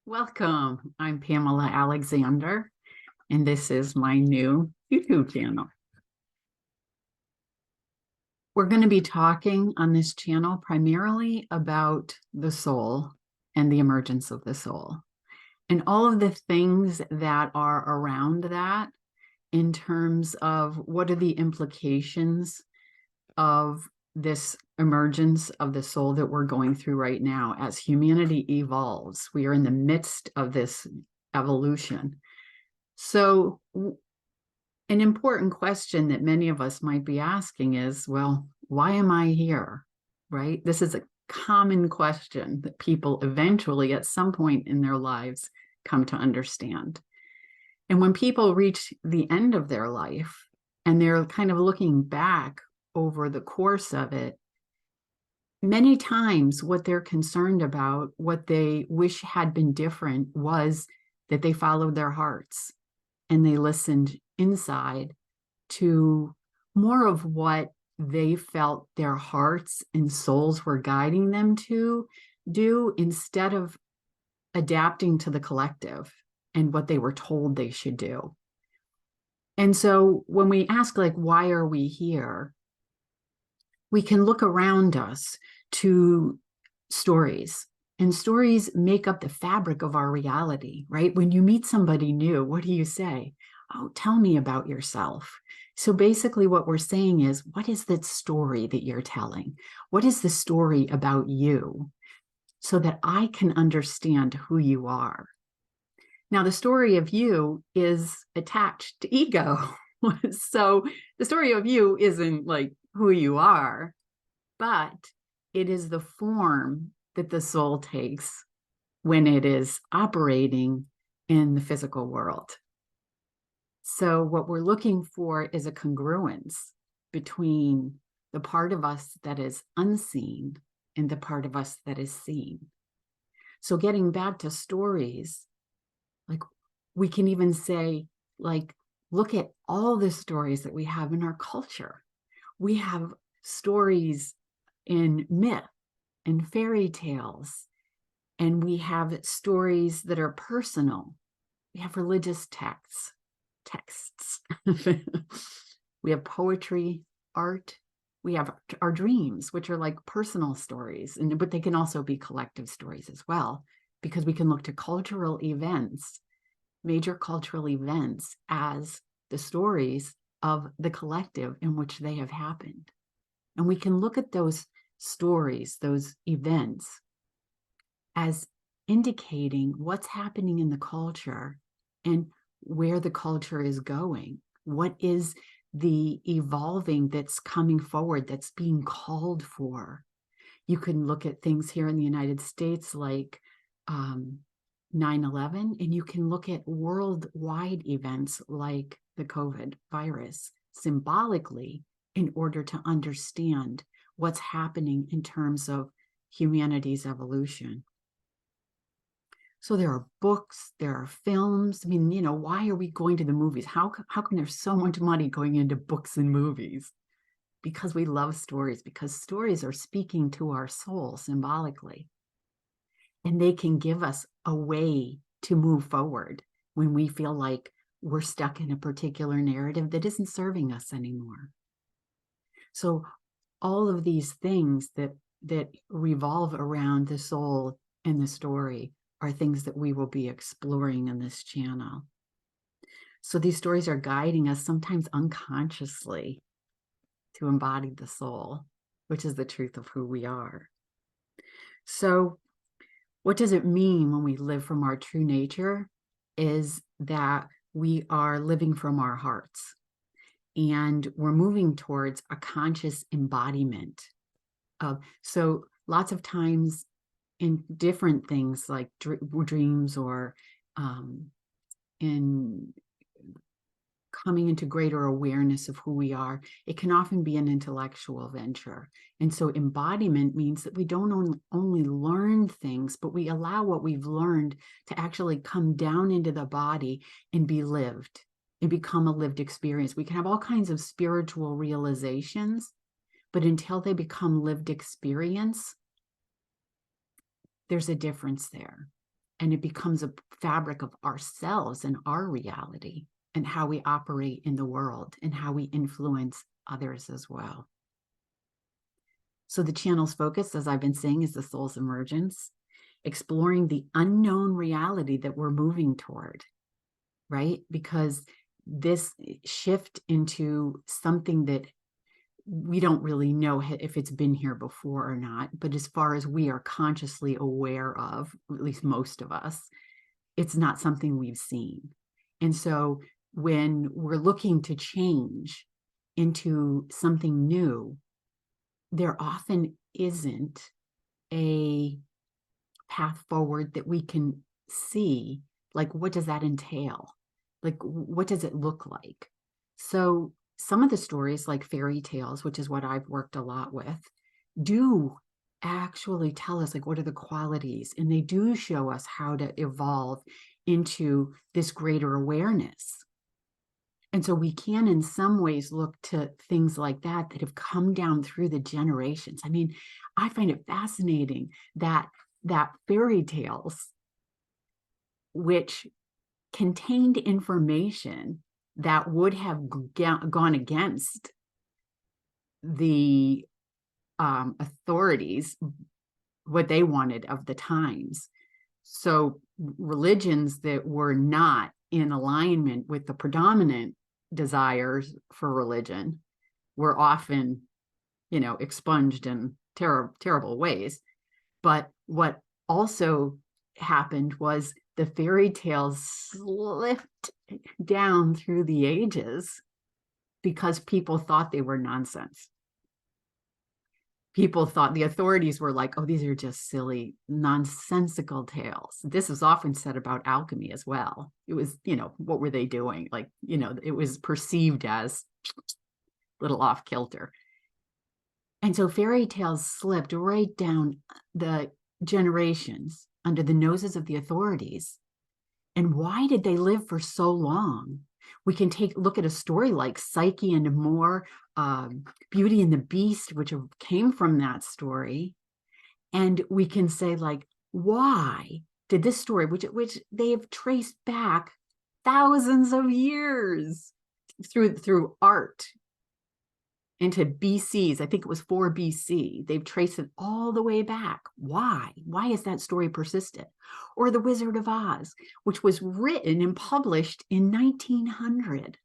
Welcome. I'm Pamela Alexander, and this is my new YouTube channel. We're going to be talking on this channel primarily about the soul and the emergence of the soul, and all of the things that are around that in terms of what are the implications of this emergence of the soul that we're going through right now as humanity evolves. We are in the midst of this evolution. So an important question that many of us might be asking is, well, why am I here? Right? This is a common question that people eventually at some point in their lives come to understand. And when people reach the end of their life and they're kind of looking back over the course of it, many times what they're concerned about, what they wish had been different, was that they followed their hearts and they listened inside to more of what they felt their hearts and souls were guiding them to do, instead of adapting to the collective and what they were told they should do. And so when we ask, like, why are we here? We can look around us to stories, and stories make up the fabric of our reality, right? When you meet somebody new, what do you say? Oh, tell me about yourself. So basically what we're saying is, what is that story that you're telling? What is the story about you, so that I can understand who you are? Now, the story of you is attached to ego. So the story of you isn't like who you are, but it is the form that the soul takes when it is operating in the physical world. So what we're looking for is a congruence between the part of us that is unseen and the part of us that is seen. So getting back to stories, like, we can even say, like, look at all the stories that we have in our culture. We have stories in myth and fairy tales, and we have stories that are personal. We have religious texts. We have poetry, art. We have our dreams, which are like personal stories, but they can also be collective stories as well, because we can look to cultural events, major cultural events, as the stories of the collective in which they have happened. And we can look at those stories, those events, as indicating what's happening in the culture and where the culture is going. What is the evolving that's coming forward, that's being called for? You can look at things here in the United States like 9/11, and you can look at worldwide events like the COVID virus symbolically, in order to understand what's happening in terms of humanity's evolution. So there are books, there are films. I mean, why are we going to the movies? How come there's so much money going into books and movies? Because we love stories, because stories are speaking to our soul symbolically. And they can give us a way to move forward when we feel like we're stuck in a particular narrative that isn't serving us anymore. So all of these things that revolve around the soul and the story are things that we will be exploring in this channel. So these stories are guiding us, sometimes unconsciously, to embody the soul, which is the truth of who we are. So what does it mean when we live from our true nature? Is that we are living from our hearts, and we're moving towards a conscious embodiment of, so lots of times in different things like dreams, or in coming into greater awareness of who we are, it can often be an intellectual venture. And so embodiment means that we don't only learn things, but we allow what we've learned to actually come down into the body and be lived and become a lived experience. We can have all kinds of spiritual realizations, but until they become lived experience, there's a difference there. and it becomes a fabric of ourselves and our reality and how we operate in the world and how we influence others as well. So the channel's focus, as I've been saying, is the soul's emergence, exploring the unknown reality that we're moving toward, right? Because this shift into something that we don't really know if it's been here before or not, but as far as we are consciously aware of, at least most of us, it's not something we've seen. And so when we're looking to change into something new, there often isn't a path forward that we can see. Like, what does that entail? Like, what does it look like? So some of the stories, like fairy tales, which is what I've worked a lot with, do actually tell us, like, what are the qualities, and they do show us how to evolve into this greater awareness. And so we can, in some ways, look to things like that have come down through the generations. I mean, I find it fascinating that fairy tales, which contained information that would have gone against the authorities, what they wanted of the times. So religions that were not in alignment with the predominant desires for religion were often, expunged in terrible ways. But what also happened was the fairy tales slipped down through the ages because people thought they were nonsense. People thought, the authorities were like, oh, these are just silly, nonsensical tales. This is often said about alchemy as well. It was, what were they doing? Like, it was perceived as a little off kilter. And so fairy tales slipped right down the generations under the noses of the authorities. And why did they live for so long? We can look at a story like Psyche and more, Beauty and the Beast, which came from that story. And we can say, like, why did this story, which they have traced back thousands of years through art into BCs, I think it was 4 BC. They've traced it all the way back. Why? Why has that story persisted? Or The Wizard of Oz, which was written and published in 1900.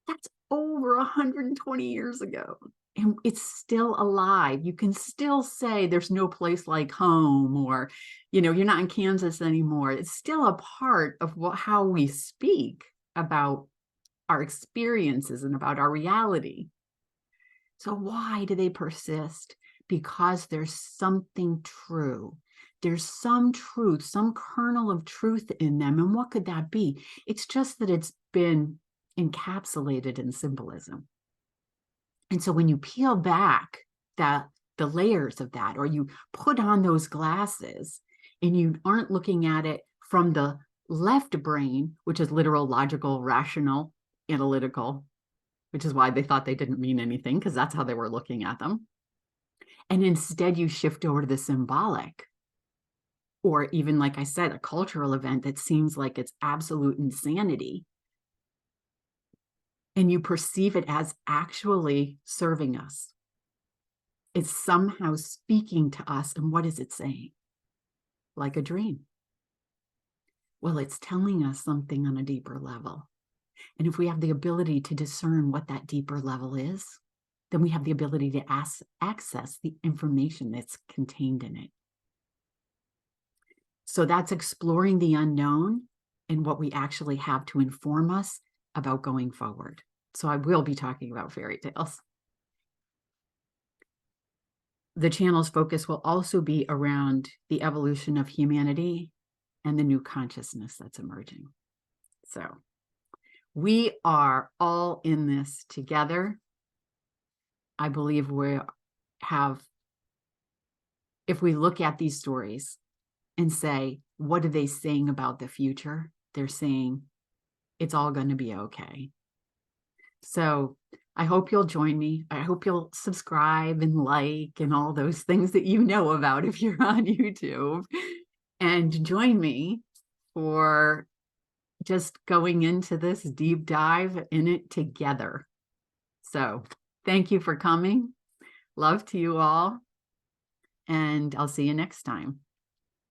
That's over 120 years ago. And it's still alive. You can still say there's no place like home, or, you're not in Kansas anymore. It's still a part of how we speak about our experiences and about our reality. So why do they persist? Because there's something true. There's some truth, some kernel of truth in them. And what could that be? It's just that it's been encapsulated in symbolism. And so when you peel back the layers of that, or you put on those glasses and you aren't looking at it from the left brain, which is literal, logical, rational, analytical, which is why they thought they didn't mean anything, because that's how they were looking at them. And instead you shift over to the symbolic, or even, like I said, a cultural event that seems like it's absolute insanity. And you perceive it as actually serving us. It's somehow speaking to us. And what is it saying? Like a dream. Well, it's telling us something on a deeper level. And if we have the ability to discern what that deeper level is, then we have the ability to access the information that's contained in it. So that's exploring the unknown and what we actually have to inform us about going forward. So I will be talking about fairy tales. The channel's focus will also be around the evolution of humanity and the new consciousness that's emerging. So we are all in this together. I believe if we look at these stories and say, what are they saying about the future? They're saying it's all going to be okay. So I hope you'll join me. I hope you'll subscribe and like and all those things that you know about if you're on YouTube. and join me for just going into this deep dive in it together. So thank you for coming. Love to you all. And I'll see you next time.